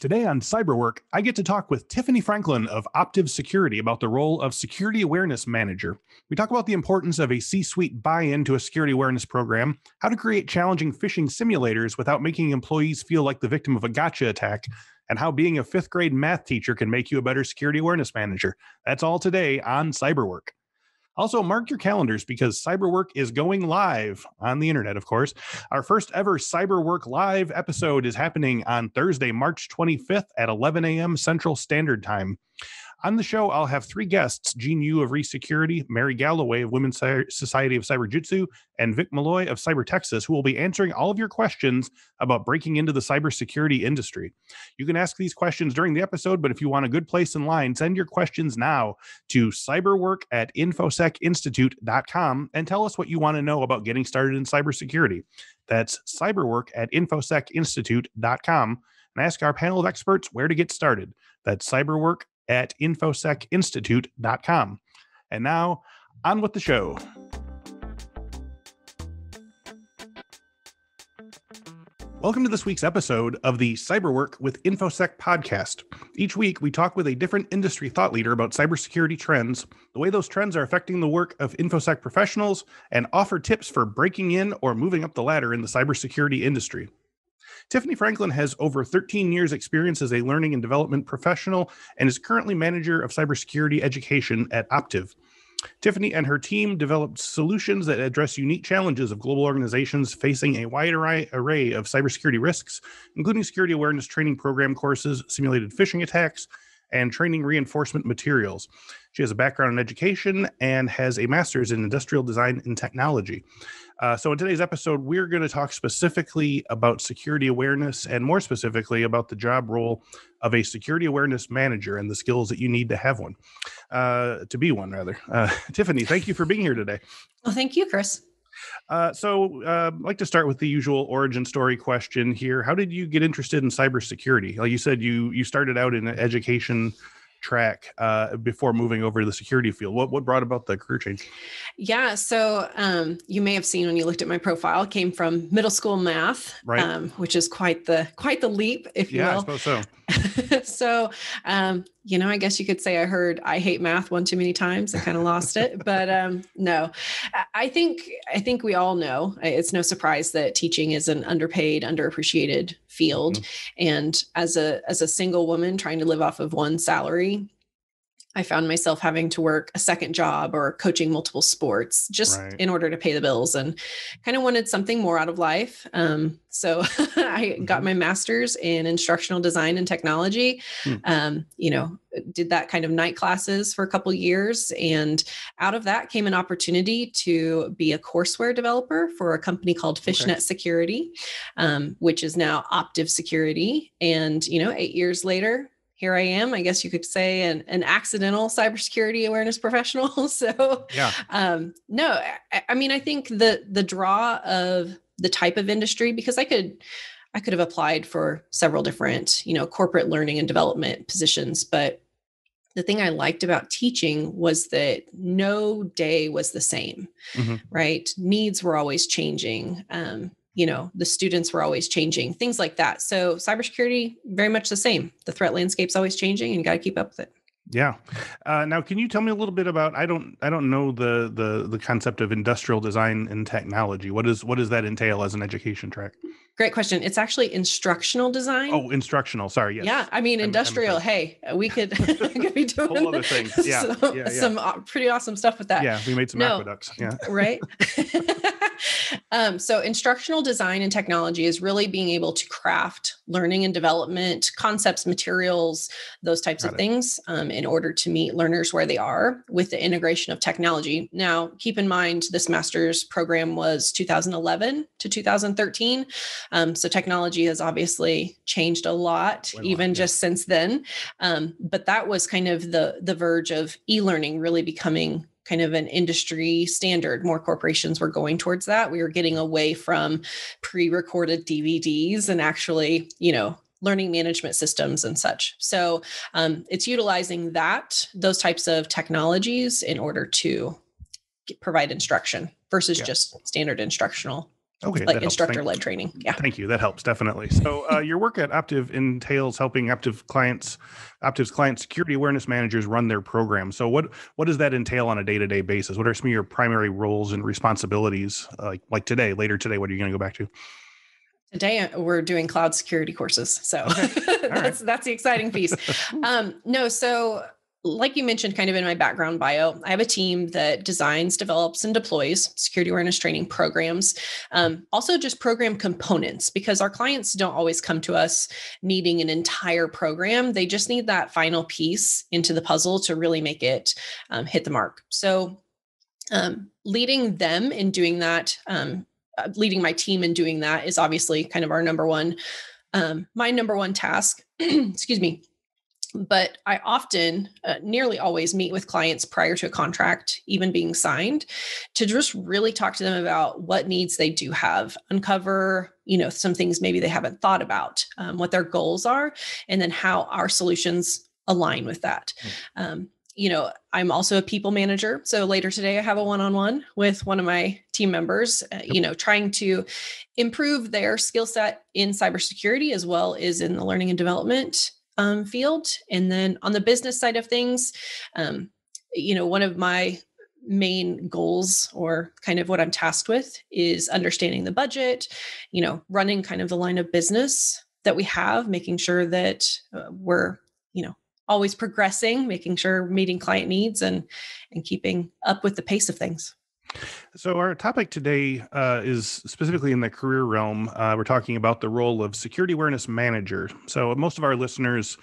Today on Cyberwork, I get to talk with Tiffany Franklin of Optiv Security about the role of Security Awareness Manager. We talk about the importance of a C-suite buy-in to a security awareness program, how to create challenging phishing simulators without making employees feel like the victim of a gotcha attack, and how being a fifth grade math teacher can make you a better security awareness manager. That's all today on Cyberwork. Also, mark your calendars because Cyberwork is going live on the internet, of course. Our first ever Cyberwork Live episode is happening on Thursday, March 25th at 11 a.m. Central Standard Time. On the show, I'll have three guests, Jean Yu of Resecurity, Mary Galloway of Women's Society of Cyberjutsu, and Vic Malloy of Cyber Texas, who will be answering all of your questions about breaking into the cybersecurity industry. You can ask these questions during the episode, but if you want a good place in line, send your questions now to cyberwork@infosecinstitute.com and tell us what you want to know about getting started in cybersecurity. That's cyberwork@infosecinstitute.com and ask our panel of experts where to get started. That's cyberwork@infosecinstitute.com. And now, on with the show. Welcome to this week's episode of the Cyberwork with Infosec podcast. Each week, we talk with a different industry thought leader about cybersecurity trends, the way those trends are affecting the work of Infosec professionals, and offer tips for breaking in or moving up the ladder in the cybersecurity industry. Tiffany Franklin has over 13 years experience as a learning and development professional and is currently manager of cybersecurity education at Optiv. Tiffany and her team developed solutions that address unique challenges of global organizations facing a wide array of cybersecurity risks, including security awareness training program courses, simulated phishing attacks, and training reinforcement materials. She has a background in education and has a master's in industrial design and technology. So in today's episode, we're going to talk specifically about security awareness and more specifically about the job role of a security awareness manager and the skills that you need to have one, to be one rather. Tiffany, thank you for being here today. Well, thank you, Chris. I'd like to start with the usual origin story question here. How did you get interested in cybersecurity? Like you said, you started out in an education track before moving over to the security field. What brought about the career change? Yeah, so you may have seen when you looked at my profile, came from middle school math, right? Which is quite the leap, if you will. Yeah, I suppose so. So, I guess you could say I heard "I hate math" one too many times. I kind of lost it, but no, I think we all know it's no surprise that teaching is an underpaid, underappreciated field. Mm-hmm. And as a single woman trying to live off of one salary, I found myself having to work a second job or coaching multiple sports just in order to pay the bills, and kind of wanted something more out of life. So I got my master's in instructional design and technology, did that kind of night classes for a couple of years. And out of that came an opportunity to be a courseware developer for a company called Fishnet Security, which is now Optiv Security. And, 8 years later, here I am, I guess you could say, an accidental cybersecurity awareness professional. So, no, I think the draw of the type of industry, because I could have applied for several different, corporate learning and development positions. But the thing I liked about teaching was that no day was the same, right? Needs were always changing. The students were always changing, things like that. So cybersecurity, very much the same. The threat landscape's always changing and you got to keep up with it. Yeah. Now, can you tell me a little bit about, I don't know the concept of industrial design and technology. What does that entail as an education track? Great question. It's actually instructional design. Oh, instructional. Sorry. Yes. Yeah. I mean, industrial. Hey, we could be doing whole other things. Yeah. Some pretty awesome stuff with that. Yeah. We made some aqueducts. Yeah. Right. So instructional design and technology is really being able to craft learning and development concepts, materials, those types of things in order to meet learners where they are with the integration of technology. Now, keep in mind, this master's program was 2011 to 2013. So technology has obviously changed a lot, just since then. But that was kind of the verge of e-learning really becoming kind of an industry standard. More corporations were going towards that. We were getting away from pre-recorded DVDs and actually, learning management systems and such. So it's utilizing those types of technologies in order to provide instruction versus just standard instructional Okay, like that helps. instructor-led training. Yeah. Thank you. That helps definitely. So your work at Optiv entails helping Optiv's client security awareness managers run their program. So what does that entail on a day-to-day basis? What are some of your primary roles and responsibilities? Like today, later today, what are you going to go back to? Today we're doing cloud security courses. So Okay. that's the exciting piece. No, so like you mentioned kind of in my background bio, I have a team that designs, develops, and deploys security awareness training programs. Also just program components, because our clients don't always come to us needing an entire program. They just need that final piece into the puzzle to really make it hit the mark. So leading them in doing that, leading my team in doing that is obviously kind of our number one, my number one task. Excuse me. But I often, nearly always meet with clients prior to a contract even being signed to just really talk to them about what needs they do have, uncover, some things maybe they haven't thought about, what their goals are, and then how our solutions align with that. I'm also a people manager. So later today, I have a one-on-one with one of my team members, trying to improve their skill set in cybersecurity as well as in the learning and development field. And then on the business side of things, one of my main goals, or kind of what I'm tasked with, is understanding the budget, running kind of the line of business that we have, making sure that we're, always progressing, making sure we're meeting client needs and keeping up with the pace of things. So our topic today is specifically in the career realm. We're talking about the role of security awareness manager. So most of our listeners,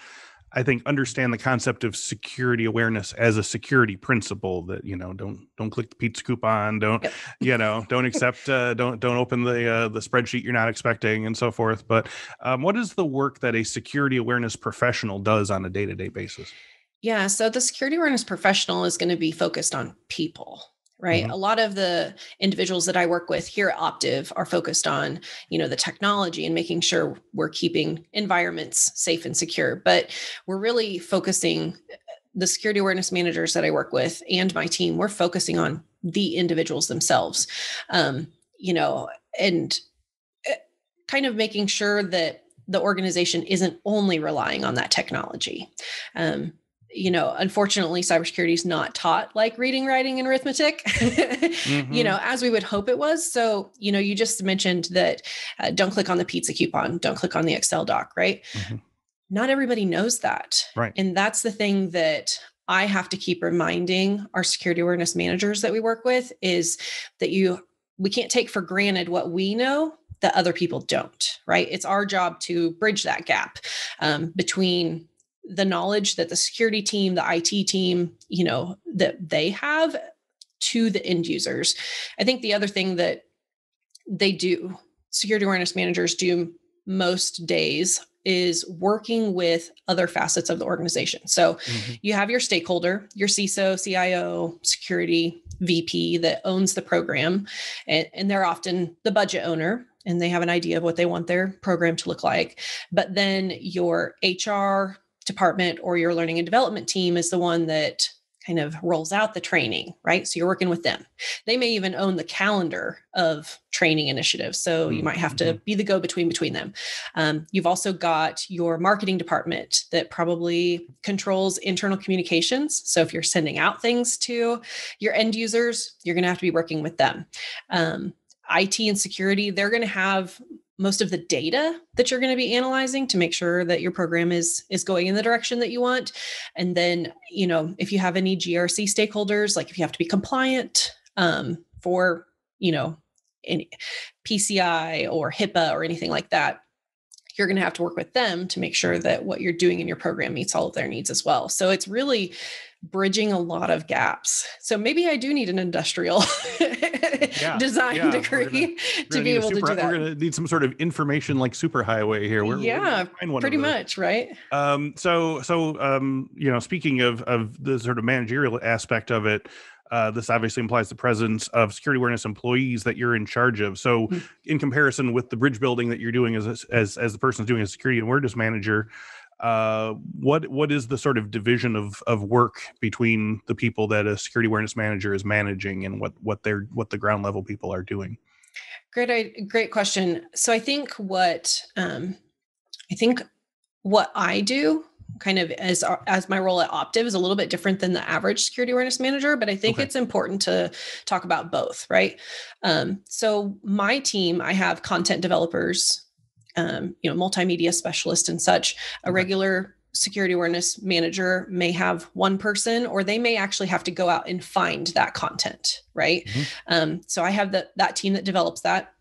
I think, understand the concept of security awareness as a security principle that, don't click the pizza coupon, don't accept, don't open the spreadsheet you're not expecting, and so forth. But what is the work that a security awareness professional does on a day-to-day basis? Yeah. So the security awareness professional is going to be focused on people. Right. Mm-hmm. A lot of the individuals that I work with here at Optiv are focused on, the technology and making sure we're keeping environments safe and secure. But we're really focusing, the security awareness managers that I work with and my team, we're focusing on the individuals themselves, and kind of making sure that the organization isn't only relying on that technology. Unfortunately, cybersecurity is not taught like reading, writing, and arithmetic, Mm-hmm. as we would hope it was. So, you just mentioned that don't click on the pizza coupon, don't click on the Excel doc, right? Mm-hmm. Not everybody knows that. Right. And that's the thing that I have to keep reminding our security awareness managers that we work with, is that we can't take for granted what we know that other people don't, right? It's our job to bridge that gap between the knowledge that the security team, the IT team, that they have, to the end users. I think the other thing that security awareness managers do most days, is working with other facets of the organization. So Mm-hmm. you have your stakeholder, your CISO, CIO, security VP that owns the program, and they're often the budget owner, and they have an idea of what they want their program to look like. But then your HR department or your learning and development team is the one that kind of rolls out the training, right? So you're working with them. They may even own the calendar of training initiatives. So you might have to be the go-between between them. You've also got your marketing department that probably controls internal communications. So if you're sending out things to your end users, you're going to have to be working with them. IT and security, they're going to have most of the data that you're going to be analyzing to make sure that your program is going in the direction that you want. And then, if you have any GRC stakeholders, like if you have to be compliant for, any PCI or HIPAA or anything like that, you're going to have to work with them to make sure that what you're doing in your program meets all of their needs as well. So it's really bridging a lot of gaps. So maybe I do need an industrial design degree to be able to do that. We're going to need some sort of information like superhighway here. We're pretty much, right? Speaking of the sort of managerial aspect of it, this obviously implies the presence of security awareness employees that you're in charge of. So in comparison with the bridge building that you're doing as the person doing as security and awareness manager, what is the sort of division of work between the people that a security awareness manager is managing and what the ground level people are doing? Great question. So I think what I do kind of as my role at Optiv is a little bit different than the average security awareness manager, but I think it's important to talk about both, right? So my team, I have content developers, multimedia specialists and such. A regular security awareness manager may have one person, or they may actually have to go out and find that content, right? So I have that team that develops that.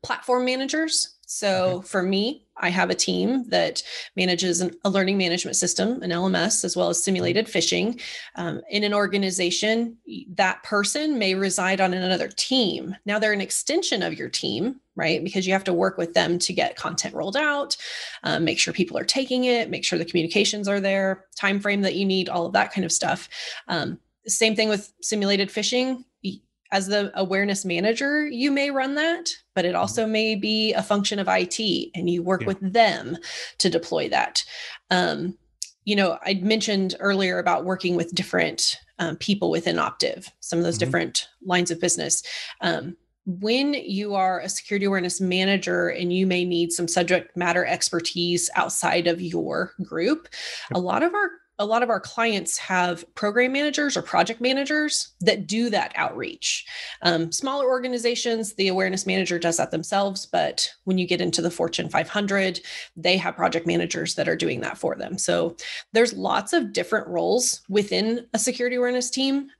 Platform managers. So for me, I have a team that manages a learning management system, an LMS, as well as simulated phishing. In an organization, that person may reside on another team. Now they're an extension of your team, right? Because you have to work with them to get content rolled out, make sure people are taking it, make sure the communications are there, time frame that you need, all of that kind of stuff. Same thing with simulated phishing. As the awareness manager, you may run that, but it also may be a function of IT, and you work with them to deploy that. I mentioned earlier about working with different people within Optiv, some of those different lines of business. When you are a security awareness manager and you may need some subject matter expertise outside of your group, a lot of our clients have program managers or project managers that do that outreach. Smaller organizations, the awareness manager does that themselves, but when you get into the Fortune 500, they have project managers that are doing that for them. So there's lots of different roles within a security awareness team.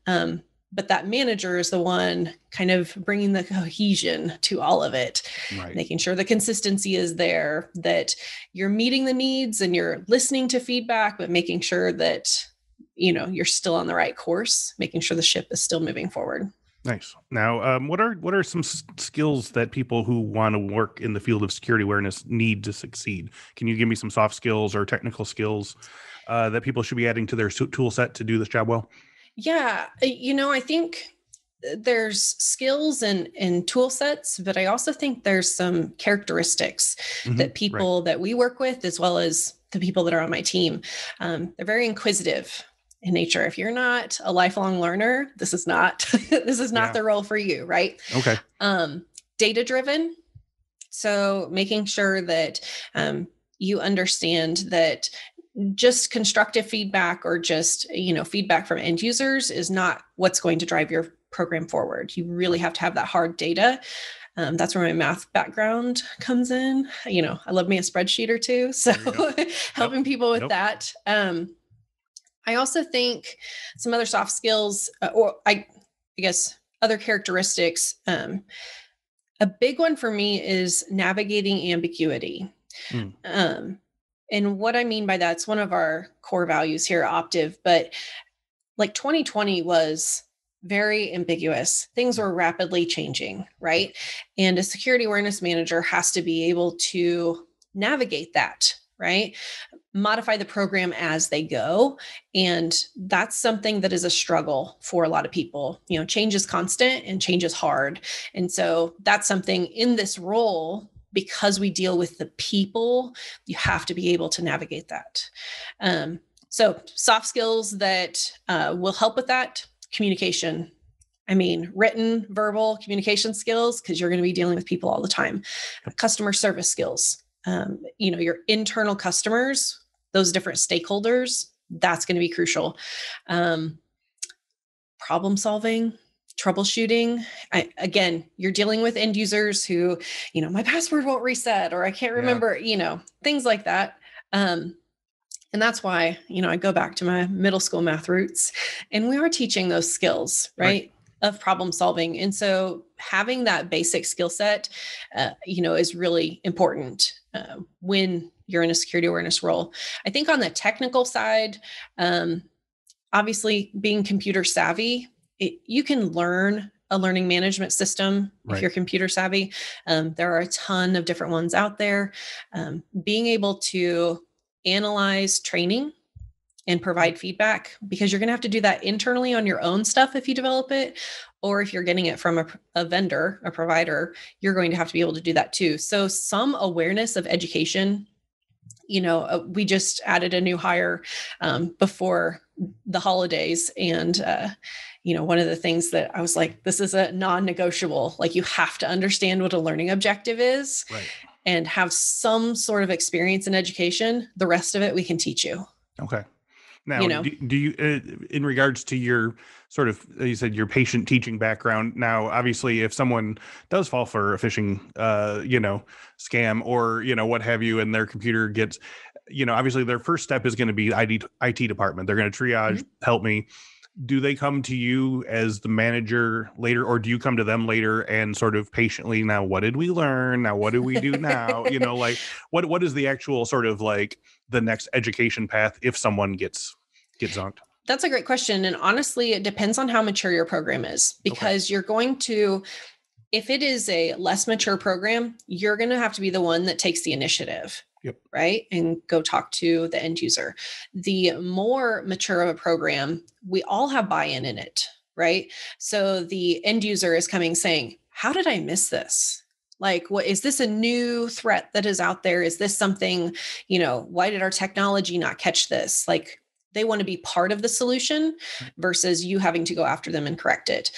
But that manager is the one kind of bringing the cohesion to all of it, making sure the consistency is there, that you're meeting the needs and you're listening to feedback, but making sure that, you're still on the right course, making sure the ship is still moving forward. Nice. Now, what are some skills that people who want to work in the field of security awareness need to succeed? Can you give me some soft skills or technical skills that people should be adding to their tool set to do this job well? Yeah. I think there's skills and tool sets, but I also think there's some characteristics that people that we work with, as well as the people that are on my team, they're very inquisitive in nature. If you're not a lifelong learner, this is not the role for you, right? Okay. Data driven. So making sure that you understand that just constructive feedback or just, feedback from end users is not what's going to drive your program forward. You really have to have that hard data. That's where my math background comes in. I love me a spreadsheet or two. So helping people with that. I also think some other soft skills, or I guess other characteristics. A big one for me is navigating ambiguity. And what I mean by that, it's one of our core values here at Optiv, but like 2020 was very ambiguous. Things were rapidly changing, right? And a security awareness manager has to be able to navigate that, right? Modify the program as they go. And that's something that is a struggle for a lot of people. Change is constant and change is hard. And so that's something in this role, because we deal with the people, you have to be able to navigate that. So soft skills that will help with that: communication. Written, verbal communication skills, because you're going to be dealing with people all the time. Customer service skills. Your internal customers, those different stakeholders, that's going to be crucial. Problem solving, troubleshooting. Again, you're dealing with end users who, my password won't reset, or I can't remember, things like that. And that's why, I go back to my middle school math roots, and we are teaching those skills, right? Of problem solving. And so having that basic skill set, is really important when you're in a security awareness role. I think on the technical side, obviously being computer savvy, you can learn a learning management system if you're computer savvy. There are a ton of different ones out there. Being able to analyze training and provide feedback, because you're going to have to do that internally on your own stuff if you develop it, or if you're getting it from a vendor, a provider, you're going to have to be able to do that too. So some awareness of education We just added a new hire before the holidays. And, one of the things that I was like, this is a non-negotiable, like you have to understand what a learning objective is, right, and have some sort of experience in education. The rest of it, we can teach you. Okay. Now, do you, in regards to your sort of, you said your patient teaching background, now, obviously, if someone does fall for a phishing, scam or, what have you, and their computer gets, obviously their first step is going to be IT department. They're going to triage, help me. Do they come to you as the manager later, or do you come to them later and sort of patiently, now, what did we learn? Now, what do we do now? Like what is the actual sort of like the next education path if someone gets zonked? That's a great question. And honestly, it depends on how mature your program is, because you're going to, if it is a less mature program, you're going to have to be the one that takes the initiative. Yep. Right. And go talk to the end user. The more mature of a program, we all have buy-in in it. Right. So the end user is coming saying, how did I miss this? Like, what is this, a new threat that is out there? Is this something, why did our technology not catch this? Like, they want to be part of the solution versus you having to go after them and correct it.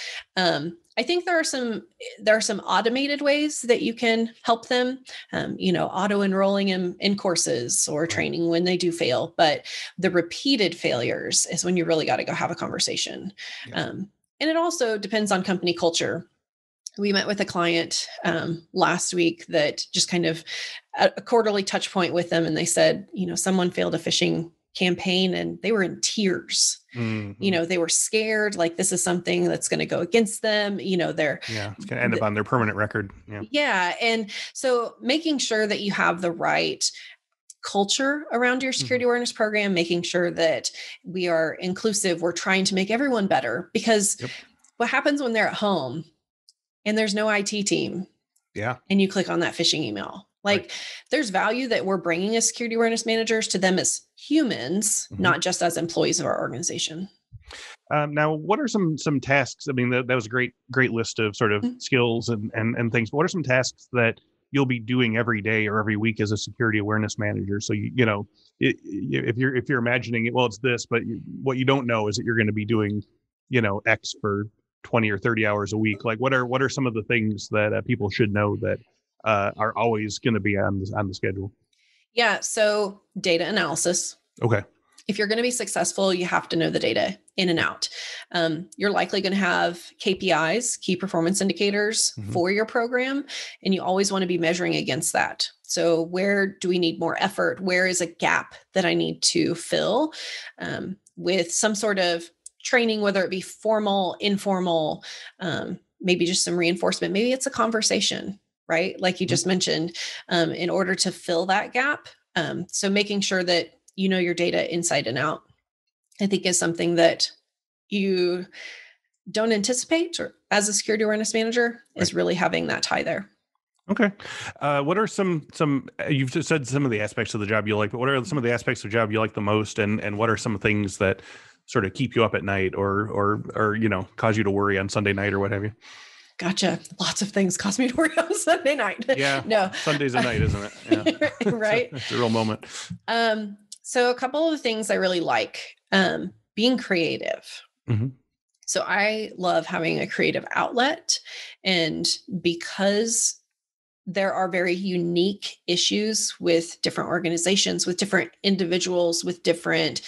I think there are some automated ways that you can help them, auto enrolling in courses or training when they do fail. But the repeated failures is when you really got to go have a conversation. Yeah. And it also depends on company culture. We met with a client last week that just kind of a quarterly touch point with them. And they said, someone failed a phishing campaign and they were in tears. Mm-hmm. They were scared, like this is something that's going to go against them. It's going to end up on their permanent record. Yeah. And so making sure that you have the right culture around your security awareness program, making sure that we are inclusive, we're trying to make everyone better, because what happens when they're at home and there's no IT team and you click on that phishing email? Like there's value that we're bringing as security awareness managers to them as humans, not just as employees of our organization. Now, what are some tasks? I mean, that was a great list of sort of skills and things. But what are some tasks that you'll be doing every day or every week as a security awareness manager? So, if you're imagining it, well, it's this, but what you don't know is that you're going to be doing, X for 20 or 30 hours a week. Like what are some of the things that people should know that are always going to be on the schedule? Yeah. So data analysis. Okay. If you're going to be successful, you have to know the data in and out. You're likely going to have KPIs, key performance indicators for your program, and you always want to be measuring against that. So where do we need more effort? Where is a gap that I need to fill with some sort of training, whether it be formal, informal, maybe just some reinforcement, maybe it's a conversation, right? Like you just mentioned, in order to fill that gap. So making sure that you know your data inside and out, I think is something that you don't anticipate, or as a security awareness manager, is really having that tie there. Okay. What are some, you've just said some of the aspects of the job you like, but what are some of the aspects of the job you like the most? And what are some things that sort of keep you up at night or cause you to worry on Sunday night or what have you? Gotcha. Lots of things cause me to worry on Sunday night. Yeah. No. Sunday's a night, isn't it? Yeah. Right. It's a real moment. So a couple of things I really like, being creative. So I love having a creative outlet, and because there are very unique issues with different organizations, with different individuals, with different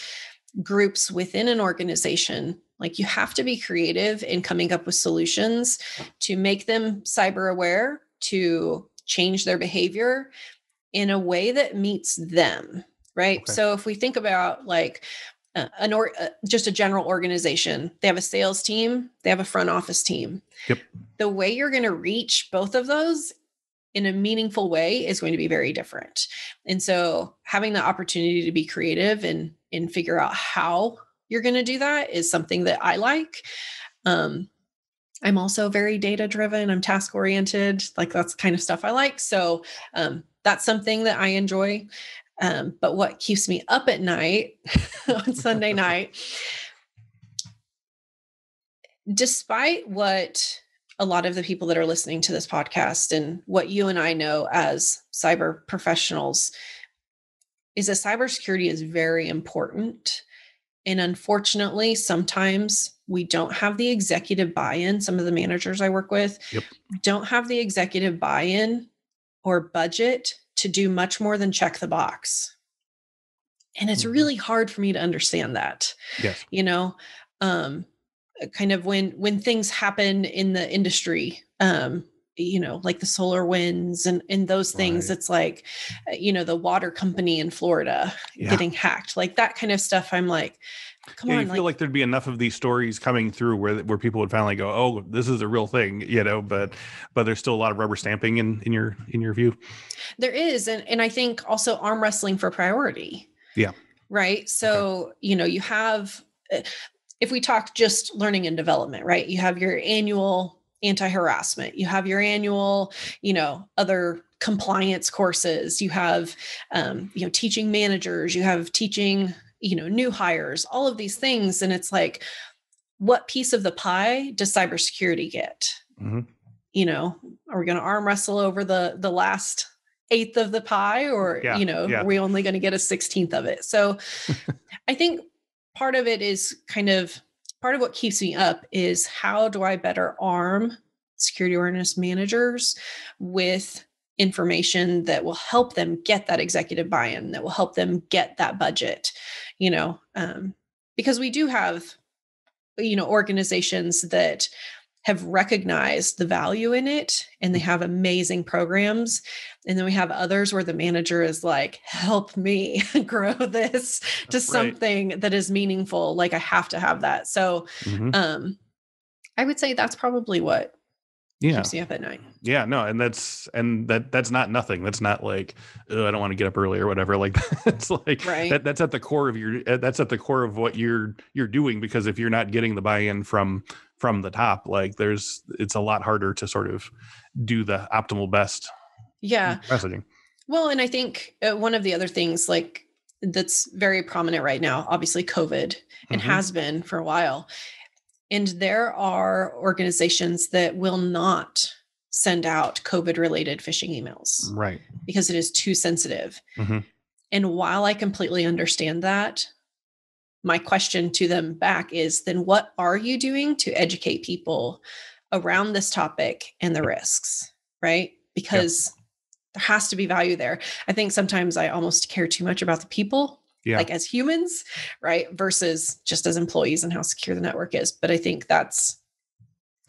groups within an organization, like you have to be creative in coming up with solutions to make them cyber aware, to change their behavior in a way that meets them. Right. Okay. So if we think about like just a general organization, they have a sales team, they have a front office team. Yep. The way you're going to reach both of those in a meaningful way is going to be very different. And so having the opportunity to be creative and figure out how you're going to do that is something that I like. I'm also very data driven. I'm task oriented. Like that's the kind of stuff I like. So that's something that I enjoy. But what keeps me up at night on Sunday night, despite what a lot of the people that are listening to this podcast and what you and I know as cyber professionals, is that cybersecurity is very important. And unfortunately, sometimes we don't have the executive buy-in. Some of the managers I work with don't have the executive buy-in or budget to do much more than check the box. And it's really hard for me to understand that. Yes. You know, kind of when things happen in the industry, like the solar winds and those things, it's like, the water company in Florida getting hacked, like that kind of stuff. I'm like, come on. You feel like there'd be enough of these stories coming through where people would finally go, oh, this is a real thing, but there's still a lot of rubber stamping in your view. There is. And I think also arm wrestling for priority. Yeah. Right. So, you have, if we talk just learning and development, right, you have your annual anti-harassment, you have your annual, other compliance courses, you have, teaching managers, you have teaching, new hires, all of these things. And it's like, what piece of the pie does cybersecurity get? Are we going to arm wrestle over the last eighth of the pie, or, are we only going to get a 16th of it? So I think part of it is part of what keeps me up is, how do I better arm security awareness managers with information that will help them get that executive buy-in, that will help them get that budget, because we do have, organizations that have recognized the value in it and they have amazing programs. And then we have others where the manager is like, help me grow this to something that is meaningful. Like, I have to have that. So I would say that's probably what keeps me up at night. Yeah, no. And that's not nothing. That's not like, oh, I don't want to get up early or whatever. Like, it's like, that's at the core of what you're doing, because if you're not getting the buy-in from the top, like it's a lot harder to sort of do the optimal best messaging. Well, and I think one of the other things like that's very prominent right now, obviously COVID, and has been for a while. And there are organizations that will not send out COVID related phishing emails, right? Because it is too sensitive. And while I completely understand that, my question to them back is, then what are you doing to educate people around this topic and the risks, right? Because there has to be value there. I think sometimes I almost care too much about the people, like as humans, right? Versus just as employees and how secure the network is. But I think that's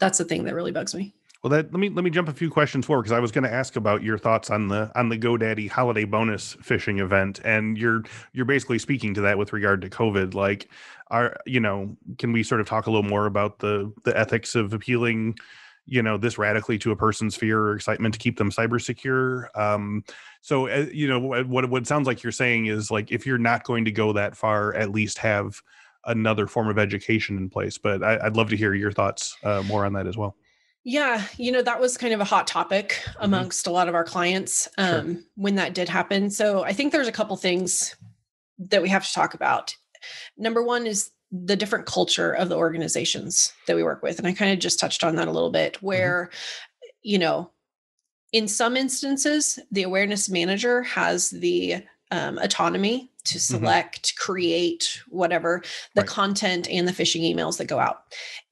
the thing that really bugs me. Well, let me jump a few questions forward, because I was going to ask about your thoughts on the GoDaddy holiday bonus phishing event, and you're basically speaking to that with regard to COVID. Like, can we sort of talk a little more about the ethics of appealing, this radically to a person's fear or excitement to keep them cyber secure? So what it sounds like you're saying is, like, if you're not going to go that far, at least have another form of education in place. But I'd love to hear your thoughts more on that as well. Yeah, that was kind of a hot topic amongst a lot of our clients when that did happen. So I think there's a couple things that we have to talk about. Number one is the different culture of the organizations that we work with. And I kind of just touched on that a little bit, where, in some instances, the awareness manager has the autonomy to select, create, whatever, the content and the phishing emails that go out.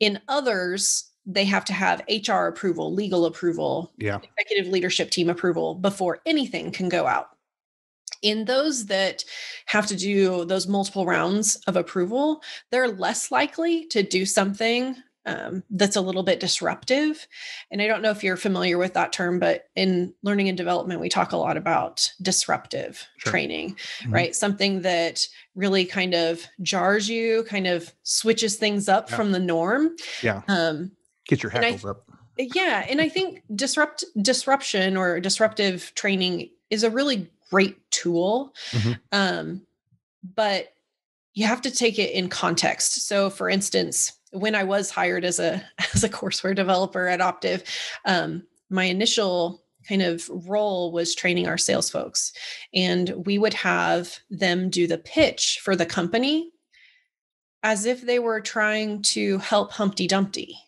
In others, they have to have HR approval, legal approval, executive leadership team approval before anything can go out. In those that have to do those multiple rounds of approval, they're less likely to do something that's a little bit disruptive. And I don't know if you're familiar with that term, but in learning and development, we talk a lot about disruptive training, right? Something that really kind of jars you, kind of switches things up from the norm. Get your hackles up. Yeah. And I think disruption or disruptive training is a really great tool. But you have to take it in context. So for instance, when I was hired as a courseware developer at Optiv, my initial kind of role was training our sales folks. And we would have them do the pitch for the company as if they were trying to help Humpty Dumpty.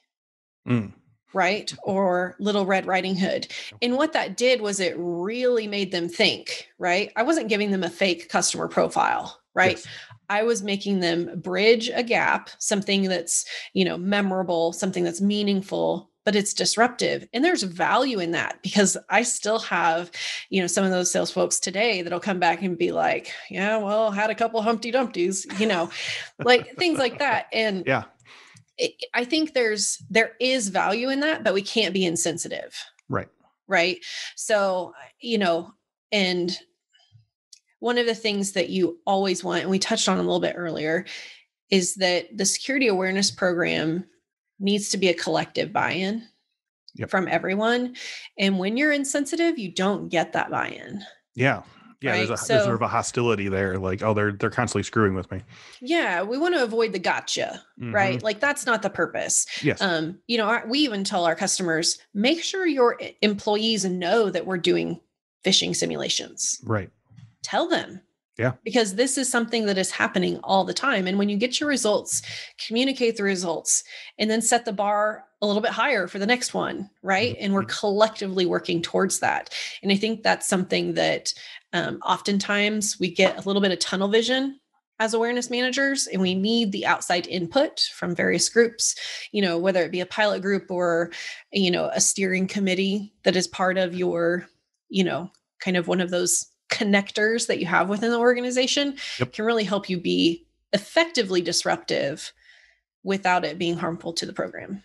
right? Or Little Red Riding Hood. And what that did was it really made them think, right? I wasn't giving them a fake customer profile, right? Yes. I was making them bridge a gap, something that's, memorable, something that's meaningful, but it's disruptive. And there's value in that, because I still have, some of those sales folks today that'll come back and be like, yeah, well, had a couple Humpty Dumptys, like things like that. And Yeah. I think there is value in that, but we can't be insensitive. Right. Right. So, and one of the things that you always want, and we touched on a little bit earlier, is that the security awareness program needs to be a collective buy-in from everyone. And when you're insensitive, you don't get that buy-in. Yeah. Yeah. Right? There's sort of a hostility there. Like, oh, they're constantly screwing with me. Yeah. We want to avoid the gotcha, right? Like that's not the purpose. Yes. We even tell our customers, make sure your employees know that we're doing phishing simulations. Right. Tell them. Yeah. Because this is something that is happening all the time. And when you get your results, communicate the results, and then set the bar a little bit higher for the next one, right? And we're collectively working towards that. And I think that's something that oftentimes we get a little bit of tunnel vision as awareness managers, and we need the outside input from various groups, whether it be a pilot group or, a steering committee that is part of your, kind of one of those connectors that you have within the organization can really help you be effectively disruptive without it being harmful to the program.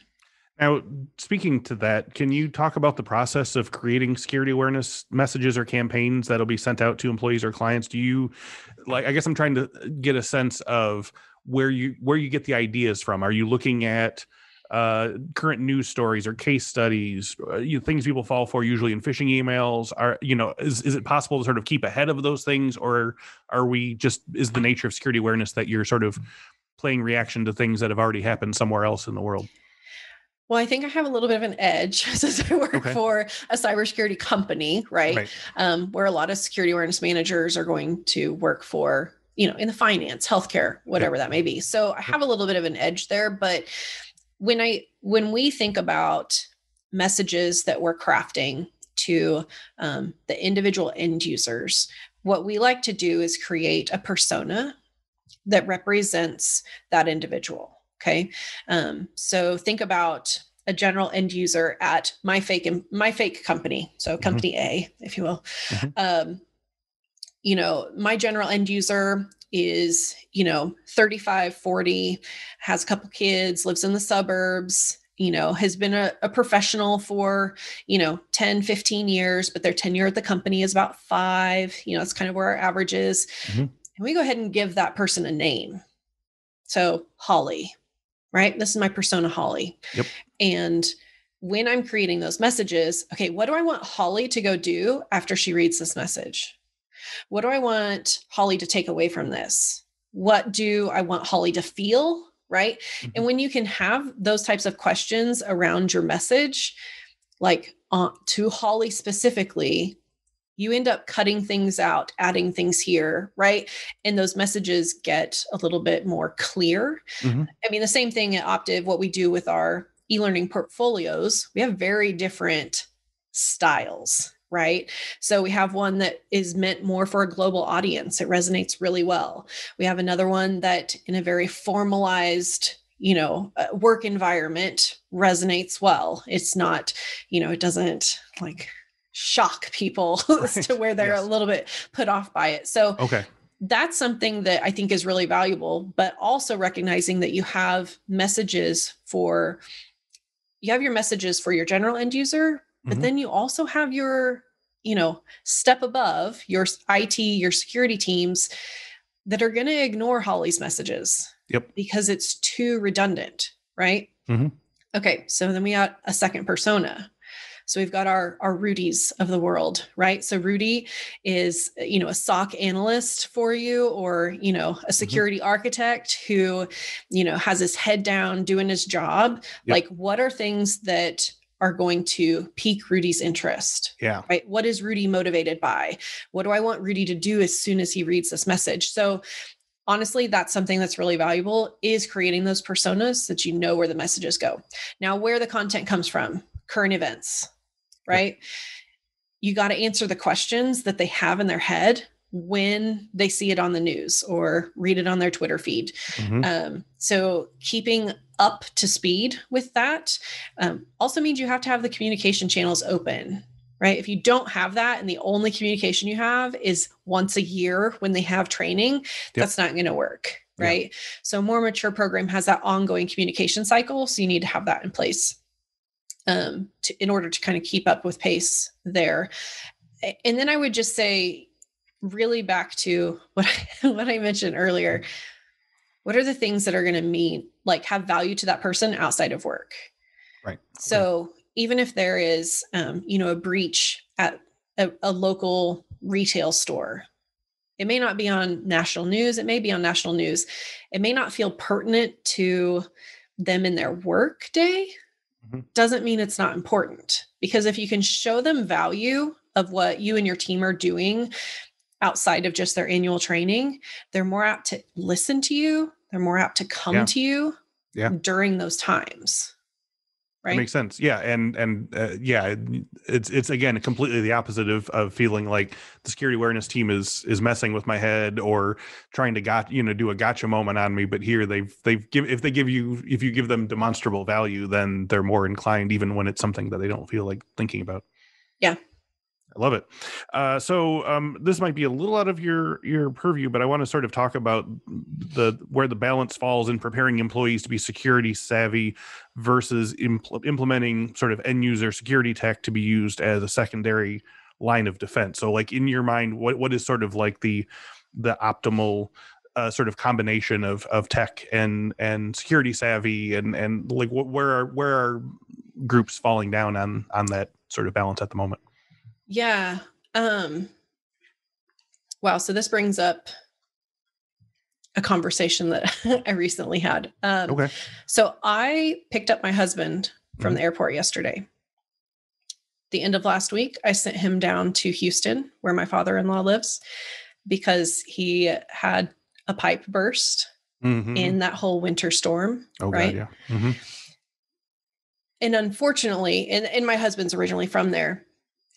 Now, speaking to that, can you talk about the process of creating security awareness messages or campaigns that'll be sent out to employees or clients? Do you, I guess I'm trying to get a sense of where you get the ideas from. Are you looking at current news stories or case studies, things people fall for usually in phishing emails? Is it possible to sort of keep ahead of those things, or is the nature of security awareness that you're sort of playing reaction to things that have already happened somewhere else in the world? Well, I think I have a little bit of an edge since I work for a cybersecurity company, right? Where a lot of security awareness managers are going to work for, in the finance, healthcare, whatever that may be. So I have a little bit of an edge there, but when we think about messages that we're crafting to the individual end users, what we like to do is create a persona that represents that individual. Okay. So think about a general end user at my fake company. So company A, if you will. My general end user is, 35, 40, has a couple kids, lives in the suburbs, has been a professional for, 10, 15 years, but their tenure at the company is about 5, it's kind of where our average is. And we go ahead and give that person a name. So Holly, right? This is my persona, Holly. And when I'm creating those messages, okay, what do I want Holly to go do after she reads this message? What do I want Holly to take away from this? What do I want Holly to feel? Right. And when you can have those types of questions around your message, like to Holly specifically, you end up cutting things out, adding things here. Right. And those messages get a little bit more clear. I mean, the same thing at Optiv, what we do with our e-learning portfolios, we have very different styles. Right. So we have one that is meant more for a global audience. It resonates really well. We have another one that in a very formalized, work environment resonates well. It's not, it doesn't like shock people as to where they're a little bit put off by it. So that's something that I think is really valuable, but also recognizing that you have your messages for your general end user, but then you also have your, step above your IT, your security teams that are going to ignore Holly's messages because it's too redundant, right? Okay. So then we got a second persona. So we've got our Rudies of the world, right? So Rudy is, a SOC analyst for you, or, a security architect who, has his head down doing his job. Like, what are things that are going to pique Rudy's interest? Right? What is Rudy motivated by? What do I want Rudy to do as soon as he reads this message? So honestly, that's something that's really valuable, is creating those personas that you know where the messages go. Now, where the content comes from, current events, right? Yep. You got to answer the questions that they have in their head when they see it on the news or read it on their Twitter feed. So keeping up to speed with that also means you have to have the communication channels open, right? If you don't have that and the only communication you have is once a year when they have training, that's not going to work, right? Yeah. So a more mature program has that ongoing communication cycle. So you need to have that in place in order to kind of keep up with pace there. And then I would just say, really back to what I mentioned earlier, what are the things that are going to mean, like, have value to that person outside of work? Right. So even if there is, a breach at a local retail store, it may not be on national news. It may be on national news. It may not feel pertinent to them in their work day. Doesn't mean it's not important, because if you can show them value of what you and your team are doing outside of just their annual training, they're more apt to listen to you. They're more apt to come to you during those times. Right. That makes sense. Yeah. And it's again, completely the opposite of feeling like the security awareness team is messing with my head or trying to do a gotcha moment on me. But here if you give them demonstrable value, then they're more inclined, even when it's something that they don't feel like thinking about. Yeah. I love it. So this might be a little out of your purview, but I want to sort of talk about where the balance falls in preparing employees to be security savvy versus implementing sort of end user security tech to be used as a secondary line of defense. So, like, in your mind, what is sort of like the optimal sort of combination of tech and security savvy, and like where are groups falling down on that sort of balance at the moment? Yeah. Wow. So this brings up a conversation that I recently had. Okay. So I picked up my husband from the airport yesterday. The end of last week, I sent him down to Houston, where my father-in-law lives, because he had a pipe burst in that whole winter storm. Oh, right? God, yeah. And unfortunately, and my husband's originally from there.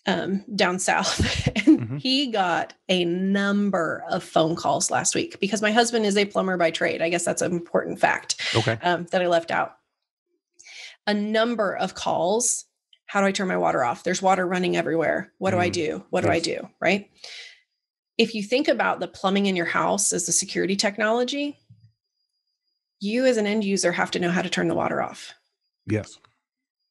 Down south. And he got a number of phone calls last week, because my husband is a plumber by trade. I guess that's an important fact that I left out. A number of calls. How do I turn my water off? There's water running everywhere. What do I do? What do I do? Right? If you think about the plumbing in your house as the security technology, you as an end user have to know how to turn the water off. Yes.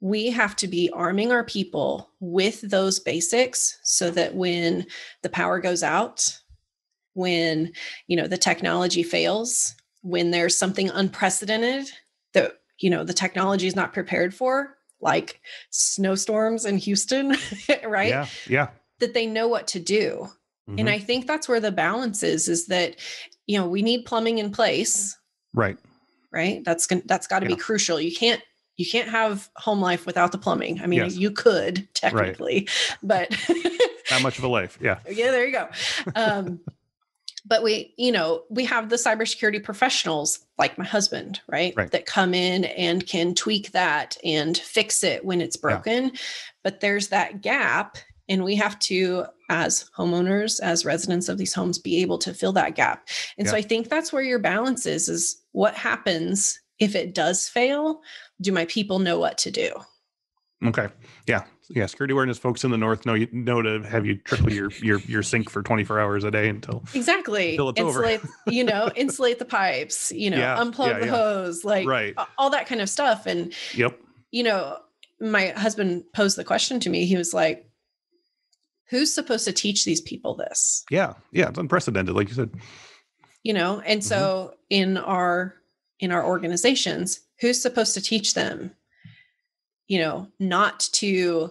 We have to be arming our people with those basics so that when the power goes out, when, the technology fails, when there's something unprecedented that, the technology is not prepared for, like snowstorms in Houston, right? Yeah. Yeah. That they know what to do. And I think that's where the balance is that, we need plumbing in place. Right. Right. That's got to be crucial. You can't have home life without the plumbing. I mean, you could technically, but not much of a life. Yeah. Yeah, there you go. But we have the cybersecurity professionals like my husband, right? That come in and can tweak that and fix it when it's broken. Yeah. But there's that gap, and we have to, as homeowners, as residents of these homes, be able to fill that gap. And so I think that's where your balance is what happens if it does fail. Do my people know what to do? Okay. Yeah. Yeah. Security awareness folks in the North know to have you trickle your sink for 24 hours a day until it's over. Insulate the pipes, unplug the hose, like all that kind of stuff. And, my husband posed the question to me. He was like, who's supposed to teach these people this? Yeah. Yeah. It's unprecedented, like you said. And so in our organizations, who's supposed to teach them, not to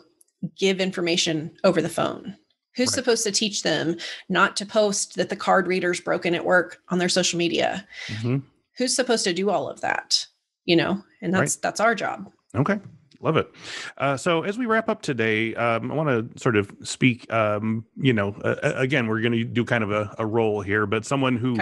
give information over the phone? Who's supposed to teach them not to post that the card reader's broken at work on their social media? Who's supposed to do all of that? And that's our job. Okay. Love it. So as we wrap up today, I want to sort of speak, again, we're going to do kind of a role here, but someone who,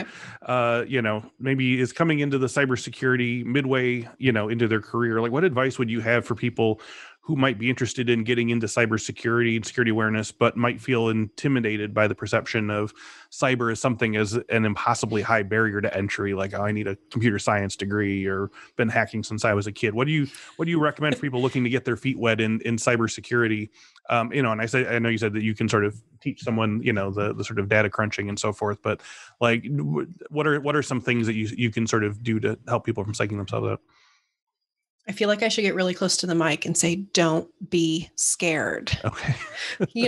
maybe is coming into the cybersecurity midway, into their career. Like, what advice would you have for people who might be interested in getting into cybersecurity and security awareness, but might feel intimidated by the perception of cyber as something as an impossibly high barrier to entry? Like, oh, I need a computer science degree or been hacking since I was a kid. What do you recommend for people looking to get their feet wet in cybersecurity? And I know you said that you can sort of teach someone, the sort of data crunching and so forth, but like, what are some things that you can sort of do to help people from psyching themselves out? I feel like I should get really close to the mic and say, don't be scared. Okay. You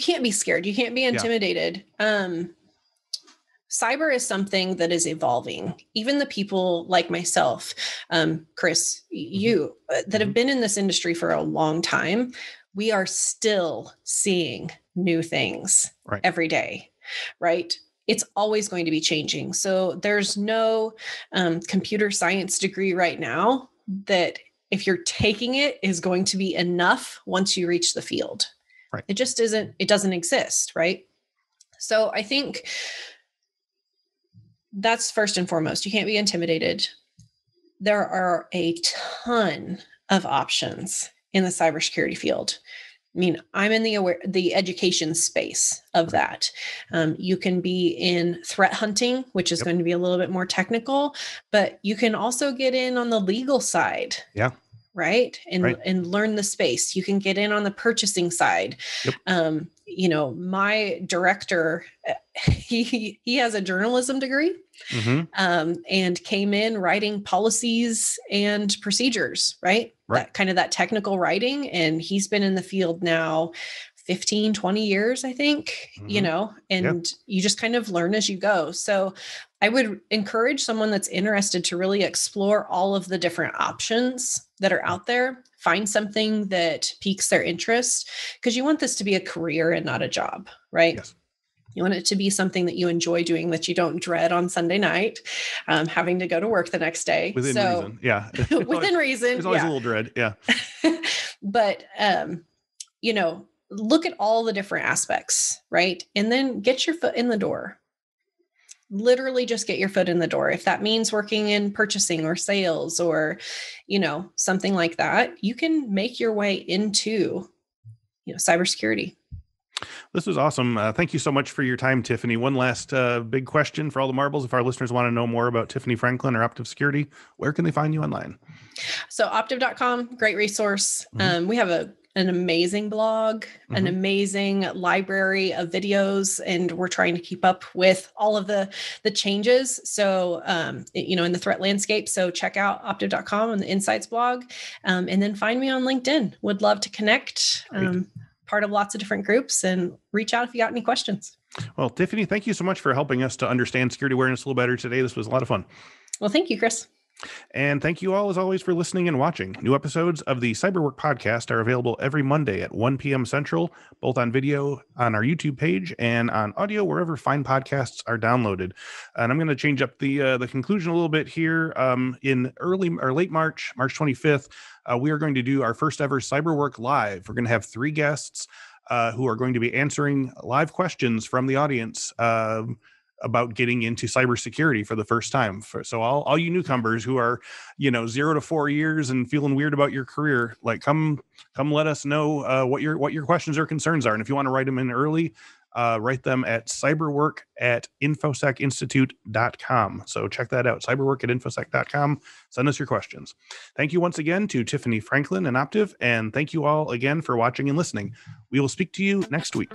can't be scared. You can't be intimidated. Yeah. Cyber is something that is evolving. Even the people like myself, Chris, you that have been in this industry for a long time, we are still seeing new things every day, right? It's always going to be changing. So there's no computer science degree right now that if you're taking it is going to be enough once you reach the field. Right. It just isn't, it doesn't exist. Right. So I think that's first and foremost. You can't be intimidated. There are a ton of options in the cybersecurity field. I mean, I'm in the education space of that. You can be in threat hunting, which is going to be a little bit more technical, but you can also get in on the legal side. Yeah. Right. And learn the space. You can get in on the purchasing side. Yep. My director, he has a journalism degree. And came in writing policies and procedures, right? That technical writing. And he's been in the field now 15, 20 years, I think, and you just kind of learn as you go. So I would encourage someone that's interested to really explore all of the different options that are out there. Find something that piques their interest, because you want this to be a career and not a job, right? Yes. You want it to be something that you enjoy doing, that you don't dread on Sunday night, having to go to work the next day. Within reason. Yeah. Within reason. There's always a little dread. Yeah. But, look at all the different aspects, right? And then get your foot in the door. Literally just get your foot in the door. If that means working in purchasing or sales or, something like that, you can make your way into, cybersecurity. This was awesome. Thank you so much for your time, Tiffany. One last big question for all the marbles. If our listeners want to know more about Tiffany Franklin or Optiv Security, where can they find you online? So optiv.com, great resource. We have an amazing blog, an amazing library of videos, and we're trying to keep up with all of the changes. So, in the threat landscape. So check out optiv.com and the Insights blog, and then find me on LinkedIn. Would love to connect. Part of lots of different groups, and reach out if you got any questions. Well, Tiffany, thank you so much for helping us to understand security awareness a little better today. This was a lot of fun. Well, thank you, Chris. And thank you all, as always, for listening and watching. New episodes of the Cyberwork podcast are available every Monday at 1 p.m. Central, both on video on our YouTube page and on audio wherever fine podcasts are downloaded. And I'm going to change up the conclusion a little bit here. In early or late March 25th, we are going to do our first ever Cyberwork Live. We're going to have 3 guests who are going to be answering live questions from the audience about getting into cybersecurity for the first time. So all you newcomers who are, 0 to 4 years and feeling weird about your career, like come let us know what your questions or concerns are. And if you want to write them in early, write them at cyberwork@infosecinstitute.com. So check that out, cyberwork@infosec.com. Send us your questions. Thank you once again to Tiffany Franklin and Optiv, and thank you all again for watching and listening. We will speak to you next week.